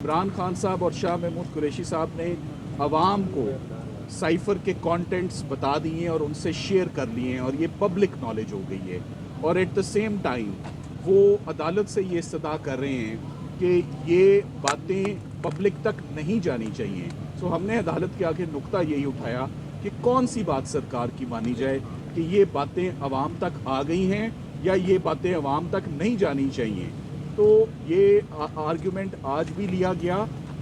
इमरान खान साहब और शाह महमूद कुरैशी साहब ने आवाम को साइफ़र के कंटेंट्स बता दिए और उनसे शेयर कर लिए हैं और ये पब्लिक नॉलेज हो गई है। और एट द सेम टाइम वो अदालत से ये इस्तदा कर रहे हैं कि ये बातें पब्लिक तक नहीं जानी चाहिए। सो हमने अदालत के आगे नुक्ता यही उठाया कि कौन सी बात सरकार की मानी जाए कि ये बातें आवाम तक आ गई हैं या ये बातें आवाम तक नहीं जानी चाहिए। तो ये आर्गूमेंट आज भी लिया गया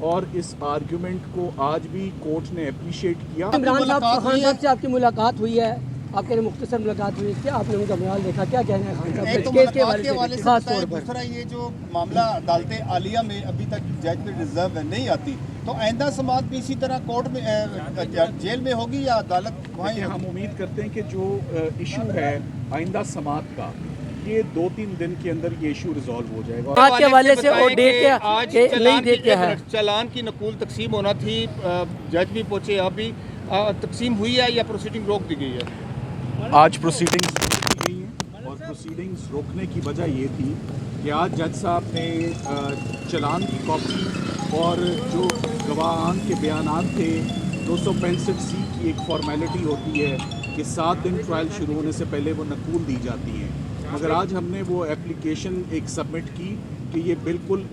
और इस आर्गूमेंट को आज भी कोर्ट ने अप्रिशिएट किया। इमरान खान साहब से आपकी मुलाकात हुई है, आपके मुख्तसर मुलाकात हुई है, क्या आपने उनका बयान देखा, क्या कहना है खान साहब एक तो केस के मुलाकात बारे में खास तौर पर? दूसरा ये जो मामला अदालत आलिया में अभी तक जजमेंट रिजर्व नहीं आती, तो आइंदा समात भी इसी तरह कोर्ट में जेल में होगी या अदालत वहीं? हम उम्मीद करते हैं कि जो इशू है आइंदा समात का, ये 2-3 दिन के अंदर ये इशू रिजॉल्व हो जाएगा। आज के हवाले से और डेट क्या आज नहीं डेट क्या है? चालान की नकुल तकसीम होना थी, जज भी पहुंचे, अभी तकसीम हुई है या प्रोसीडिंग रोक दी गई है? आज प्रोसीडिंग्स रोक दी गई हैं और प्रोसीडिंग्स रोकने की वजह ये थी कि आज जज साहब ने चालान की कॉपी और जो गवाहान के बयानात थे 265C की एक फॉर्मेलिटी होती है कि 7 दिन ट्रायल शुरू होने से पहले वो नकूल दी जाती हैं, मगर आज हमने वो एप्लीकेशन एक सबमिट की कि ये बिल्कुल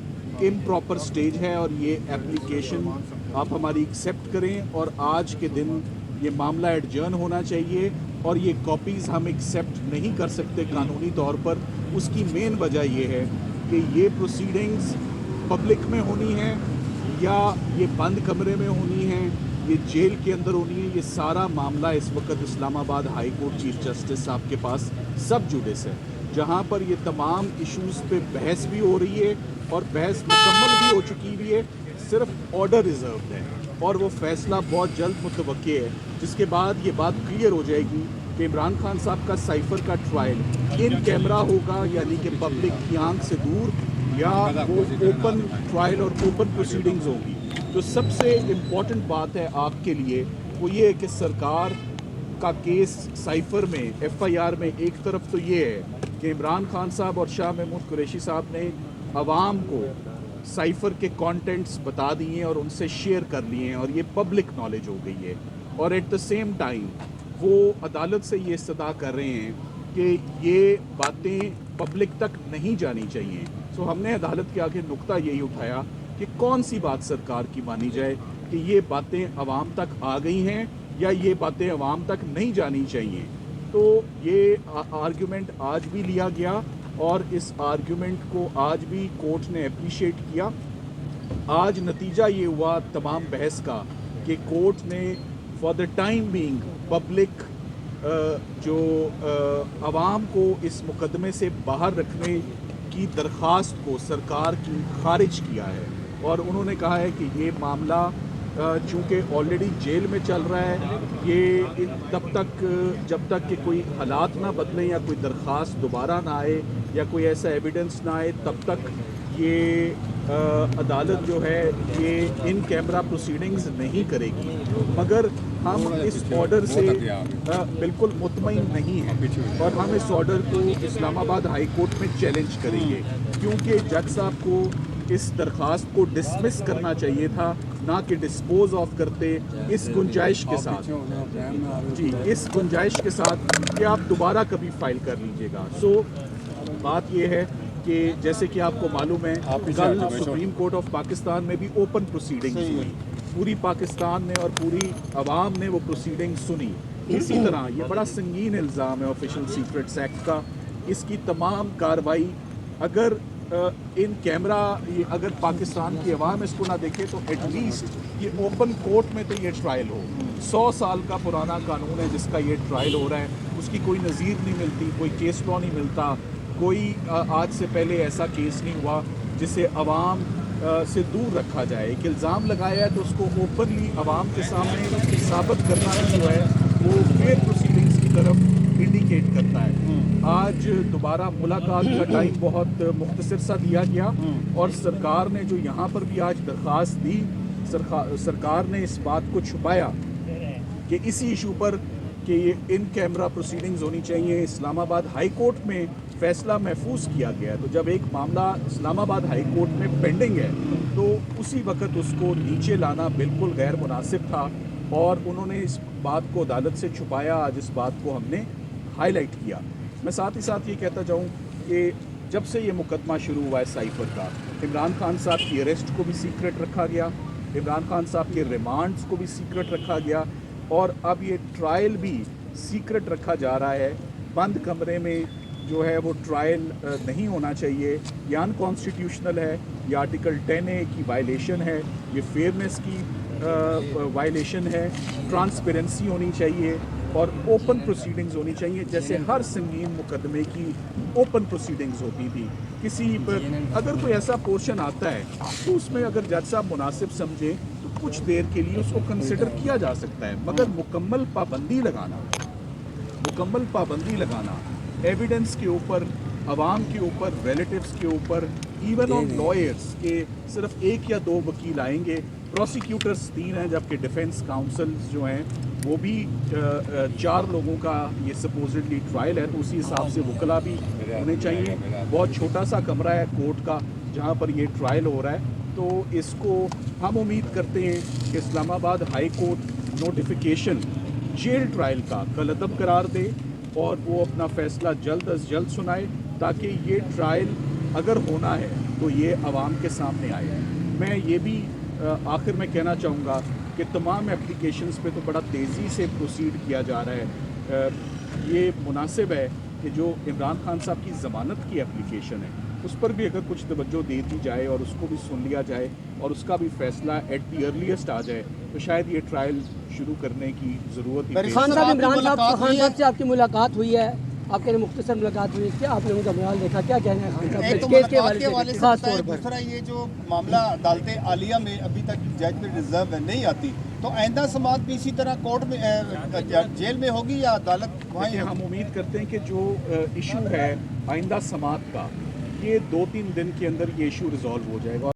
इम्प्रॉपर स्टेज है और ये एप्लीकेशन आप हमारी एक्सेप्ट करें और आज के दिन ये मामला एडजर्न होना चाहिए और ये कॉपीज़ हम एक्सेप्ट नहीं कर सकते कानूनी तौर पर। उसकी मेन वजह ये है कि ये प्रोसीडिंग्स पब्लिक में होनी है या ये बंद कमरे में होनी है, ये जेल के अंदर होनी है। ये सारा मामला इस वक्त Islamabad high court chief justice साहब के पास सब जुडिस है, जहाँ पर ये तमाम इश्यूज़ पे बहस भी हो रही है और बहस मुकम्मल भी हो चुकी हुई है। सिर्फ ऑर्डर रिजर्व है और वो फैसला बहुत जल्द मुतवक्के है, जिसके बाद ये बात क्लियर हो जाएगी कि इमरान खान साहब का साइफ़र का ट्रायल इन कैमरा होगा, यानी कि पब्लिक की आंख से दूर, या वो ओपन ट्रायल और ओपन प्रोसीडिंग्स होगी। जो सबसे इम्पॉर्टेंट बात है आपके लिए वो ये है कि सरकार का केस साइफ़र में FIR में एक तरफ तो ये है कि इमरान खान साहब और शाह महमूद कुरैशी साहब ने आवाम को साइफ़र के कंटेंट्स बता दिए और उनसे शेयर कर लिए हैं और ये पब्लिक नॉलेज हो गई है। और एट द सेम टाइम वो अदालत से ये इस्तदा कर रहे हैं कि ये बातें पब्लिक तक नहीं जानी चाहिए। सो हमने अदालत के आगे नुक्ता यही उठाया कि कौन सी बात सरकार की मानी जाए कि ये बातें आवाम तक आ गई हैं या ये बातें आवाम तक नहीं जानी चाहिए। तो ये आर्गूमेंट आज भी लिया गया और इस आर्गूमेंट को आज भी कोर्ट ने अप्रिशिएट किया। आज नतीजा ये हुआ तमाम बहस का कि कोर्ट ने for the time being public जो आवाम को इस मुकदमे से बाहर रखने की दरख्वास्त को सरकार की खारिज किया है और उन्होंने कहा है कि ये मामला चूँकि ऑलरेडी जेल में चल रहा है, ये तब तक जब तक कि कोई हालात ना बदलें या कोई दरख्वास्त दोबारा ना आए या कोई ऐसा एविडेंस ना आए, तब तक ये अदालत जो है ये इन कैमरा प्रोसीडिंग्स नहीं करेगी। मगर हम इस ऑर्डर से बिल्कुल मुतमईन नहीं हैं और हम इस ऑर्डर को इस्लामाबाद हाई कोर्ट में चैलेंज करेंगे, क्योंकि जज साहब को इस दरख्वास्त को डिसमिस करना चाहिए था, ना कि डिस्पोज ऑफ करते इस गुंजाइश के साथ इस गुंजाइश के साथ कि आप दोबारा कभी फाइल कर लीजिएगा। सो बात ये है कि जैसे कि आपको मालूम है कल सुप्रीम कोर्ट ऑफ पाकिस्तान में भी ओपन प्रोसीडिंग्स हुई, पूरी पाकिस्तान ने और पूरी आवाम ने वो प्रोसीडिंग सुनी। इसी तरह ये बड़ा संगीन इल्ज़ाम है ऑफिशियल सीक्रेट्स एक्ट का, इसकी तमाम कार्रवाई अगर इन कैमरा अगर पाकिस्तान की आवाम इसको ना देखे तो एटलीस्ट ये ओपन कोर्ट में तो ये ट्रायल हो। 100 साल का पुराना कानून है जिसका ये ट्रायल हो रहा है, उसकी कोई नज़ीर नहीं मिलती, कोई केस लॉ नहीं मिलता, कोई आज से पहले ऐसा केस नहीं हुआ जिसे आवाम से दूर रखा जाए। एक इल्ज़ाम लगाया है तो उसको ओपनली आवाम के सामने साबित करना जो है वो फेयर प्रोसीडिंग्स की तरफ इंडिकेट करता है। आज दोबारा मुलाकात का टाइम बहुत मुख्तसर सा दिया गया और सरकार ने जो यहाँ पर भी आज दरख्वास्त दी, सरकार ने इस बात को छुपाया कि इसी इशू पर कि ये इन कैमरा प्रोसीडिंग्स होनी चाहिए। इस्लामाबाद हाई कोर्ट में फैसला महफूज किया गया है। तो जब एक मामला इस्लामाबाद हाई कोर्ट में पेंडिंग है तो उसी वक्त उसको नीचे लाना बिल्कुल गैर मुनासिब था और उन्होंने इस बात को अदालत से छुपाया। आज इस बात को हमने हाईलाइट किया। मैं साथ ही साथ ये कहता जाऊँ कि जब से ये मुकदमा शुरू हुआ है साइफर का, इमरान खान साहब की अरेस्ट को भी सीक्रेट रखा गया, इमरान खान साहब के रिमांड्स को भी सीक्रेट रखा गया और अब ये ट्रायल भी सीक्रेट रखा जा रहा है। बंद कमरे में जो है वो ट्रायल नहीं होना चाहिए, ये अनकॉन्स्टिट्यूशनल है, ये आर्टिकल 10A की वायलेशन है, ये फेयरनेस की वायलेशन है। ट्रांसपेरेंसी होनी चाहिए और ओपन प्रोसीडिंग्स होनी चाहिए, जैसे हर संगीन मुकदमे की ओपन प्रोसीडिंग्स होती थी। किसी पर अगर कोई ऐसा पोर्शन आता है तो उसमें अगर जज साहब मुनासिब समझे तो कुछ देर के लिए उसको कंसिडर किया जा सकता है, मगर मुकम्मल पाबंदी लगाना एविडेंस के ऊपर, अवाम के ऊपर, रिलेटिव्स के ऊपर, इवन ऑन लॉयर्स के सिर्फ एक या दो वकील आएंगे, प्रोसिक्यूटर्स 3 हैं, जबकि डिफेंस काउंसल्स जो हैं वो भी 4 लोगों का ये सपोजिटली ट्रायल है, तो उसी हिसाब से वकला भी होने चाहिए। बहुत छोटा सा कमरा है कोर्ट का जहाँ पर ये ट्रायल हो रहा है, तो इसको हम उम्मीद करते हैं कि Islamabad high court notification jail trial का कलअदब करार दे और वो अपना फ़ैसला जल्द अज जल्द सुनाए, ताकि ये ट्रायल अगर होना है तो ये आवाम के सामने आए। मैं ये भी आखिर में कहना चाहूँगा कि तमाम एप्लीकेशंस पे तो बड़ा तेज़ी से प्रोसीड किया जा रहा है। ये मुनासिब है कि जो इमरान खान साहब की ज़मानत की एप्लीकेशन है उस पर भी अगर कुछ तवज्जो दे दी जाए और उसको भी सुन लिया जाए और उसका भी फ़ैसला एट द अर्लीस्ट आ जाए तो शायद ये ट्रायल शुरू करने की ज़रूरत ही मेरे खान सर, साहब, आपकी इमरान साहब मुलाकात हुई है? से आपकी मुलाकात हुई है, आपके मुख्तसर मुलाकात हुई है, क्या आपने उनका बयान देखा, क्या कहना है खान साहब एक तो के केस के मुलाकात के हवाले हवाले से से खास बताएं, तौर पर? दूसरा ये जो मामला अदालत आलिया में अभी तक जज में रिजर्व नहीं आती, तो आइंदा समात भी इसी तरह कोर्ट में जेल में होगी या अदालत वहाँ देखिए, हम उम्मीद करते हैं कि जो इशू है आइंदा समात का, ये 2-3 दिन के अंदर ये इशू रिजॉल्व हो जाएगा।